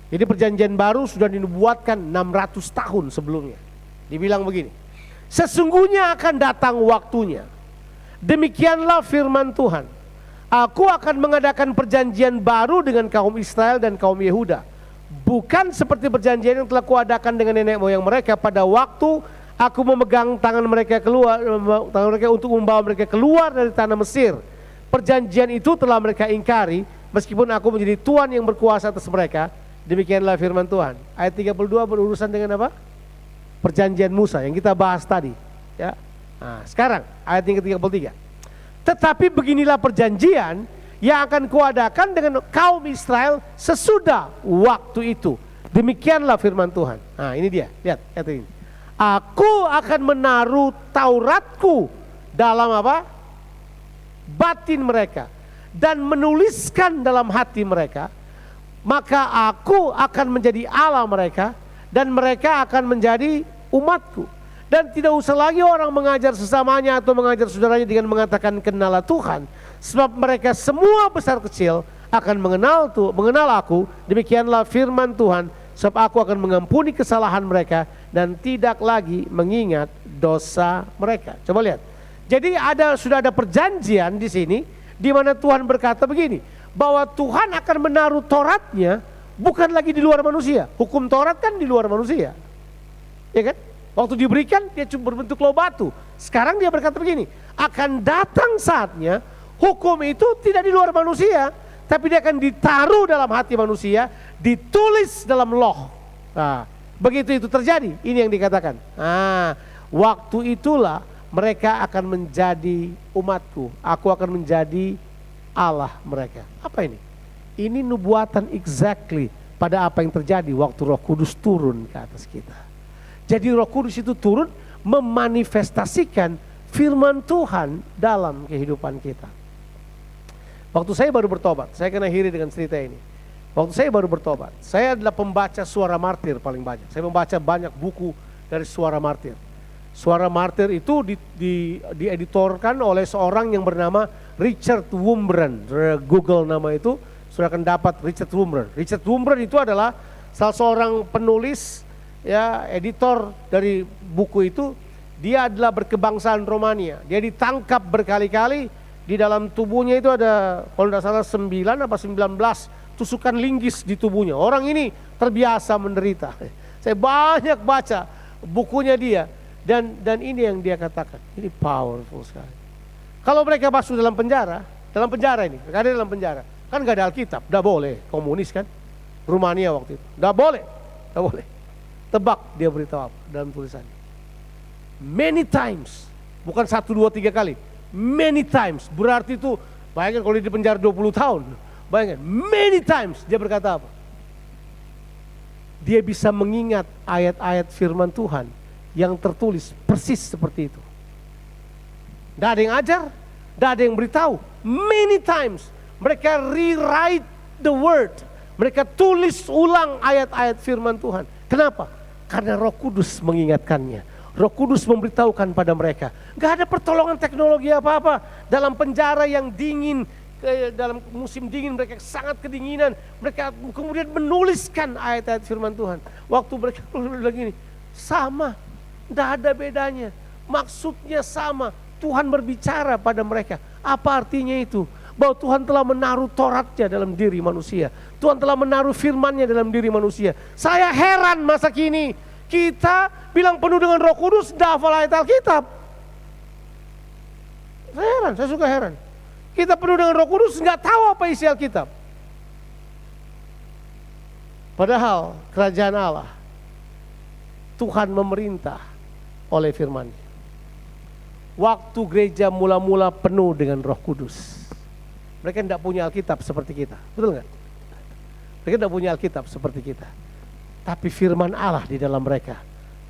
Jadi perjanjian baru sudah dinubuatkan 600 tahun sebelumnya. Dibilang begini, sesungguhnya akan datang waktunya, demikianlah firman Tuhan, aku akan mengadakan perjanjian baru dengan kaum Israel dan kaum Yehuda, bukan seperti perjanjian yang telah kuadakan dengan nenek moyang mereka pada waktu aku memegang tangan mereka untuk membawa mereka keluar dari tanah Mesir. Perjanjian itu telah mereka ingkari, meskipun aku menjadi Tuhan yang berkuasa atas mereka. Demikianlah firman Tuhan. Ayat 32 berurusan dengan apa? Perjanjian Musa yang kita bahas tadi. Ya. Nah, sekarang ayat yang ke-33. Tetapi beginilah perjanjian yang akan kuadakan dengan kaum Israel sesudah waktu itu. Demikianlah firman Tuhan. Nah ini dia, lihat ini. Aku akan menaruh Tauratku dalam apa? Batin mereka. Dan menuliskan dalam hati mereka. Maka aku akan menjadi Allah mereka. Dan mereka akan menjadi umatku. Dan tidak usah lagi orang mengajar sesamanya atau mengajar saudaranya dengan mengatakan kenallah Tuhan. Sebab mereka semua besar kecil akan mengenal aku. Demikianlah firman Tuhan. Sebab aku akan mengampuni kesalahan mereka dan tidak lagi mengingat dosa mereka. Coba lihat. Jadi sudah ada perjanjian di sini di mana Tuhan berkata begini, bahwa Tuhan akan menaruh Tauratnya bukan lagi di luar manusia. Hukum Taurat kan di luar manusia. Ya kan? Waktu diberikan dia cuma berbentuk loh batu. Sekarang dia berkata begini, akan datang saatnya hukum itu tidak di luar manusia, tapi dia akan ditaruh dalam hati manusia, ditulis dalam loh. Nah, begitu itu terjadi, ini yang dikatakan. Nah, waktu itulah mereka akan menjadi umatku. Aku akan menjadi Allah mereka. Apa ini? Ini nubuatan exactly pada apa yang terjadi waktu Roh Kudus turun ke atas kita. Jadi Roh Kudus itu turun memanifestasikan firman Tuhan dalam kehidupan kita. Waktu saya baru bertobat, saya kena hiri dengan cerita ini. Waktu saya baru bertobat, saya adalah pembaca Suara Martir paling banyak. Saya membaca banyak buku dari Suara Martir. Suara Martir itu dieditorkan oleh seorang yang bernama Richard Wurmbrand. Google nama itu, sudah akan dapat Richard Wurmbrand. Richard Wurmbrand itu adalah salah seorang penulis, ya, editor dari buku itu. Dia adalah berkebangsaan Romania. Dia ditangkap berkali-kali. Di dalam tubuhnya itu ada, kalau tidak salah 9 apa 19 tusukan linggis di tubuhnya. Orang ini terbiasa menderita. Saya banyak baca bukunya dia. Dan ini yang dia katakan, ini powerful sekali. Kalau mereka masuk dalam penjara ini, mereka ada dalam penjara, kan gak ada Alkitab, gak boleh, komunis kan, Rumania waktu itu, gak boleh. Tebak dia beritahu apa dalam tulisannya. Many times, bukan 1, 2, 3 kali, many times, berarti itu, bayangkan kalau dia di penjara 20 tahun, bayangkan, many times, dia berkata apa? Dia bisa mengingat ayat-ayat firman Tuhan yang tertulis persis seperti itu. Tidak ada yang ajar, tidak ada yang beritahu. Many times mereka rewrite the word, mereka tulis ulang ayat-ayat firman Tuhan. Kenapa? Karena Roh Kudus mengingatkannya. Roh Kudus memberitahukan pada mereka. Gak ada pertolongan teknologi apa-apa. Dalam penjara yang dingin, dalam musim dingin mereka sangat kedinginan, mereka kemudian menuliskan ayat-ayat firman Tuhan. Waktu mereka bilang gini, sama, tidak ada bedanya, maksudnya sama. Tuhan berbicara pada mereka. Apa artinya itu? Bahwa Tuhan telah menaruh Tauratnya dalam diri manusia. Tuhan telah menaruh firman-Nya dalam diri manusia. Saya heran masa kini kita bilang penuh dengan Roh Kudus, tidak hafal ayat Alkitab. Saya suka heran. Kita penuh dengan Roh Kudus, nggak tahu apa isi Alkitab. Padahal kerajaan Allah, Tuhan memerintah oleh firman-Nya. Waktu gereja mula-mula penuh dengan Roh Kudus, mereka tidak punya Alkitab seperti kita, betul nggak? Mereka tidak punya Alkitab seperti kita, tapi firman Allah di dalam mereka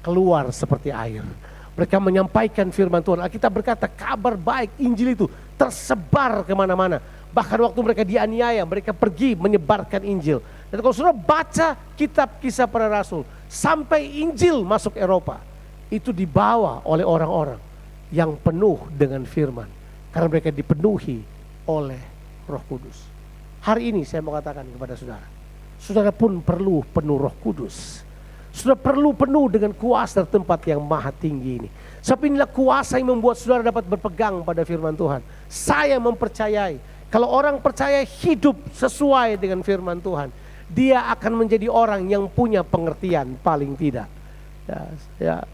keluar seperti air. Mereka menyampaikan firman Tuhan. Alkitab berkata kabar baik Injil itu tersebar kemana-mana. Bahkan waktu mereka dianiaya, mereka pergi menyebarkan Injil. Dan kalau saudara baca kitab Kisah Para Rasul, sampai Injil masuk Eropa, itu dibawa oleh orang-orang yang penuh dengan firman. Karena mereka dipenuhi oleh Roh Kudus. Hari ini saya mau katakan kepada saudara, saudara pun perlu penuh Roh Kudus. Saudara perlu penuh dengan kuasa tempat yang maha tinggi ini. Sebab inilah kuasa yang membuat saudara dapat berpegang pada firman Tuhan. Saya mempercayai, kalau orang percaya hidup sesuai dengan firman Tuhan, dia akan menjadi orang yang punya pengertian paling tidak.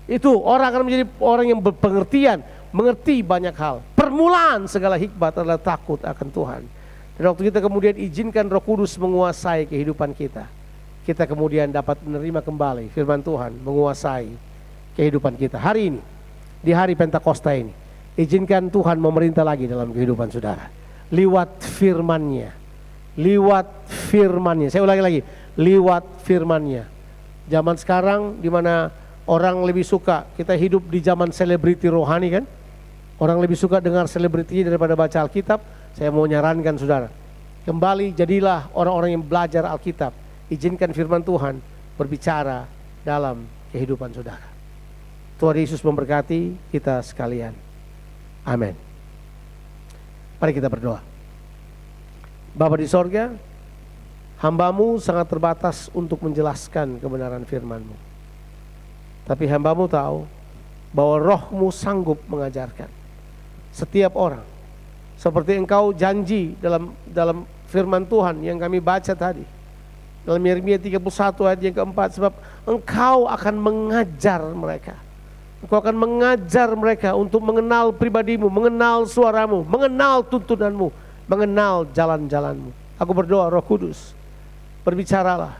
Itu orang akan menjadi orang yang berpengertian, mengerti banyak hal. Permulaan segala hikmat adalah takut akan Tuhan. Dan waktu kita kemudian izinkan Roh Kudus menguasai kehidupan kita, kita kemudian dapat menerima kembali firman Tuhan menguasai kehidupan kita. Hari ini, di hari Pentakosta ini, Izinkan Tuhan memerintah lagi dalam kehidupan saudara. Lewat firman-Nya. Lewat firman-Nya. Saya ulangi lagi. Lewat firman-Nya. Zaman sekarang di mana orang lebih suka, kita hidup di zaman selebriti rohani kan? Orang lebih suka dengar selebritinya daripada baca Alkitab. Saya mau nyarankan saudara, kembali jadilah orang-orang yang belajar Alkitab. Izinkan firman Tuhan berbicara dalam kehidupan saudara. Tuhan Yesus memberkati kita sekalian. Amin. Mari kita berdoa. Bapa di sorga, hamba-Mu sangat terbatas untuk menjelaskan kebenaran firman-Mu. Tapi hamba-Mu tahu bahwa Roh-Mu sanggup mengajarkan setiap orang. Seperti Engkau janji dalam firman Tuhan yang kami baca tadi. Dalam Yeremia 31 ayat yang keempat, sebab Engkau akan mengajar mereka. Engkau akan mengajar mereka untuk mengenal pribadi-Mu, mengenal suara-Mu, mengenal tuntunan-Mu, mengenal jalan-jalan-Mu. Aku berdoa Roh Kudus, berbicaralah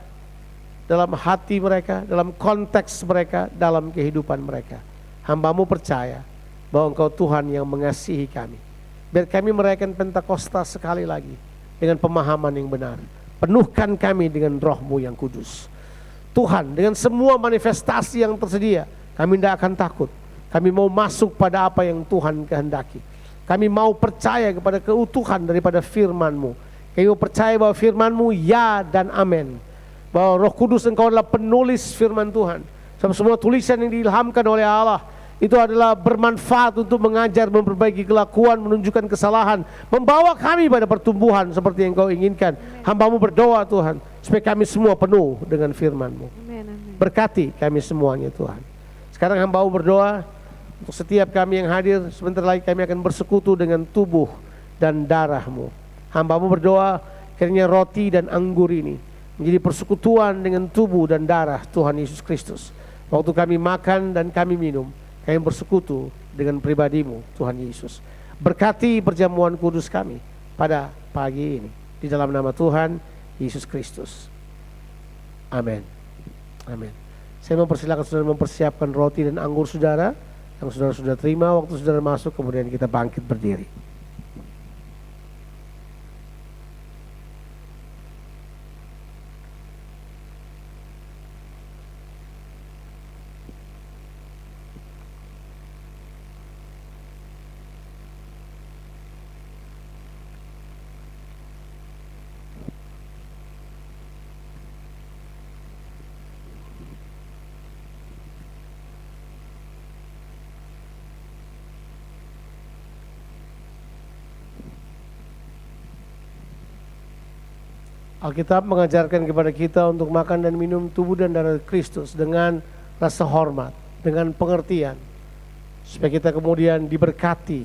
dalam hati mereka, dalam konteks mereka, dalam kehidupan mereka. Hamba-Mu percaya bahwa Engkau Tuhan yang mengasihi kami. Biar kami merayakan Pentakosta sekali lagi dengan pemahaman yang benar. Penuhkan kami dengan Roh-Mu yang kudus. Tuhan, dengan semua manifestasi yang tersedia, kami tidak akan takut. Kami mau masuk pada apa yang Tuhan kehendaki. Kami mau percaya kepada keutuhan daripada firman-Mu. Kami mau percaya bahwa firman-Mu ya dan amin. Bahwa Roh Kudus Engkau adalah penulis firman Tuhan. Sebab semua tulisan yang diilhamkan oleh Allah itu adalah bermanfaat untuk mengajar, memperbaiki kelakuan, menunjukkan kesalahan, membawa kami pada pertumbuhan seperti yang Kau inginkan. Hamba-Mu berdoa Tuhan, supaya kami semua penuh dengan firman-Mu. Berkati kami semuanya Tuhan. Sekarang hamba-Mu berdoa untuk setiap kami yang hadir. Sebentar lagi kami akan bersekutu dengan tubuh dan darah-Mu. Hamba-Mu berdoa kiranya roti dan anggur ini menjadi persekutuan dengan tubuh dan darah Tuhan Yesus Kristus. Waktu kami makan dan kami minum, kami bersekutu dengan pribadi-Mu Tuhan Yesus. Berkati perjamuan kudus kami pada pagi ini. Di dalam nama Tuhan Yesus Kristus. Amin. Amin. Saya mempersilakan saudara mempersiapkan roti dan anggur saudara yang saudara sudah terima. Waktu saudara masuk, kemudian kita bangkit berdiri. Alkitab mengajarkan kepada kita untuk makan dan minum tubuh dan darah Kristus dengan rasa hormat, dengan pengertian, supaya kita kemudian diberkati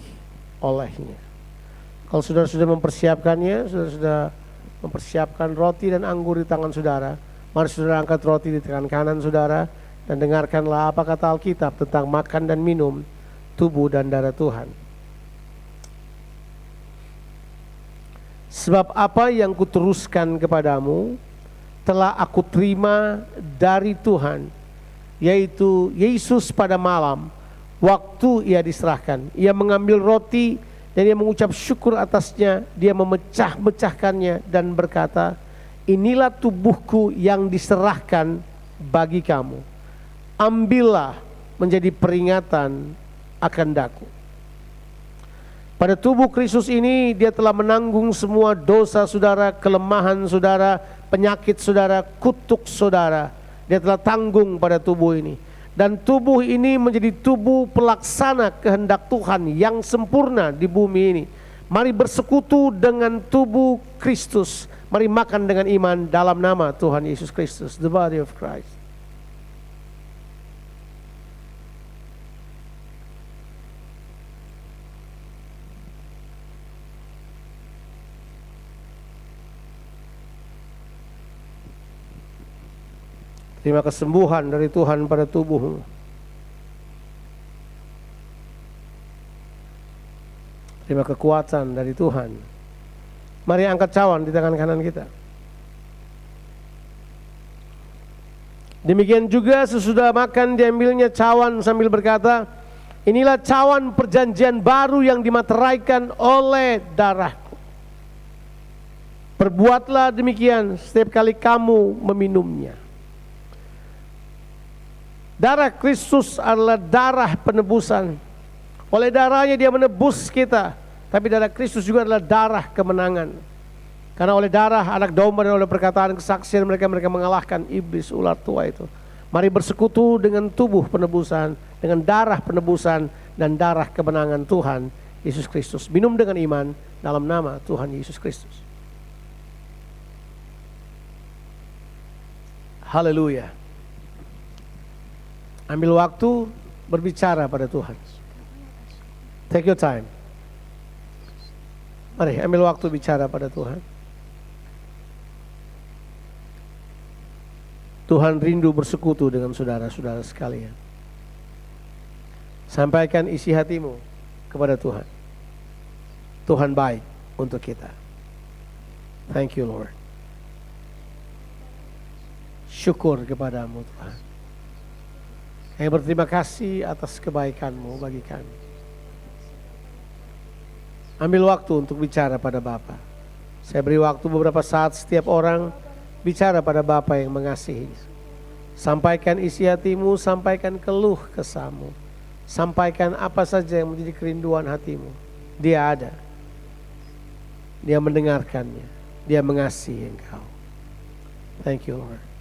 olehnya. Kalau saudara sudah mempersiapkannya, saudara sudah mempersiapkan roti dan anggur di tangan saudara, mari saudara angkat roti di tangan kanan saudara dan dengarkanlah apa kata Alkitab tentang makan dan minum tubuh dan darah Tuhan. Sebab apa yang kuteruskan kepadamu telah aku terima dari Tuhan, yaitu Yesus pada malam waktu ia diserahkan, ia mengambil roti dan ia mengucap syukur atasnya, dia memecah-mecahkannya dan berkata, inilah tubuhku yang diserahkan bagi kamu, ambillah menjadi peringatan akan daku. Pada tubuh Kristus ini dia telah menanggung semua dosa saudara, kelemahan saudara, penyakit saudara, kutuk saudara. Dia telah tanggung pada tubuh ini. Dan tubuh ini menjadi tubuh pelaksana kehendak Tuhan yang sempurna di bumi ini. Mari bersekutu dengan tubuh Kristus. Mari makan dengan iman dalam nama Tuhan Yesus Kristus, the body of Christ. Terima kesembuhan dari Tuhan pada tubuhmu. Terima kekuatan dari Tuhan. Mari angkat cawan di tangan kanan kita. Demikian juga sesudah makan diambilnya cawan sambil berkata, Inilah cawan perjanjian baru yang dimateraikan oleh darahku. Perbuatlah demikian setiap kali kamu meminumnya. Darah Kristus adalah darah penebusan. Oleh darahnya dia menebus kita. Tapi darah Kristus juga adalah darah kemenangan. Karena oleh darah anak domba dan oleh perkataan kesaksian mereka mengalahkan iblis ular tua itu. Mari bersekutu dengan tubuh penebusan, dengan darah penebusan dan darah kemenangan Tuhan Yesus Kristus. Minum dengan iman dalam nama Tuhan Yesus Kristus. Haleluya. Ambil waktu berbicara pada Tuhan. Take your time. Mari ambil waktu bicara pada Tuhan. Tuhan rindu bersekutu dengan saudara-saudara sekalian. Sampaikan isi hatimu kepada Tuhan. Tuhan baik untuk kita. Thank you Lord. Syukur kepadamu Tuhan. Kami berterima kasih atas kebaikan-Mu bagi kami. Ambil waktu untuk bicara pada Bapa. Saya beri waktu beberapa saat setiap orang bicara pada Bapa yang mengasihi. Sampaikan isi hatimu, sampaikan keluh kesahmu. Sampaikan apa saja yang menjadi kerinduan hatimu. Dia ada. Dia mendengarkannya. Dia mengasihi engkau. Thank you Lord.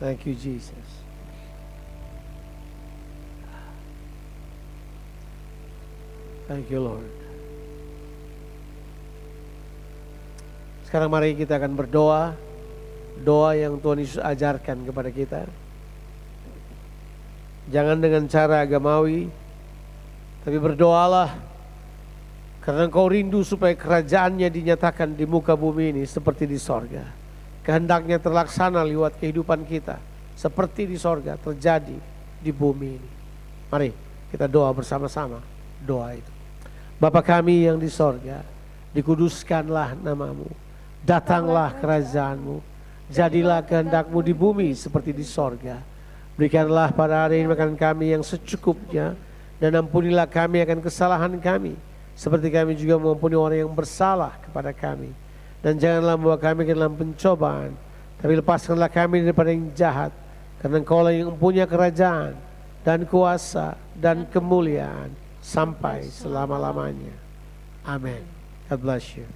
Thank you Jesus. Thank you Lord. Sekarang mari kita akan berdoa. Doa yang Tuhan Yesus ajarkan kepada kita. Jangan dengan cara agamawi, tapi berdoalah karena engkau rindu supaya kerajaannya dinyatakan di muka bumi ini seperti di sorga. Kehendaknya terlaksana lewat kehidupan kita seperti di sorga terjadi di bumi ini. Mari kita doa bersama-sama doa itu. Bapa kami yang di sorga, dikuduskanlah namamu, datanglah kerajaanmu, jadilah kehendakmu di bumi seperti di sorga. Berikanlah pada hari ini makan kami yang secukupnya, dan ampunilah kami akan kesalahan kami, seperti kami juga mengampuni orang yang bersalah kepada kami. Dan janganlah membawa kami ke dalam pencobaan, tapi lepaskanlah kami daripada yang jahat, karena Engkaulah yang mempunyai kerajaan dan kuasa dan kemuliaan sampai selama-lamanya. Amin. God bless you.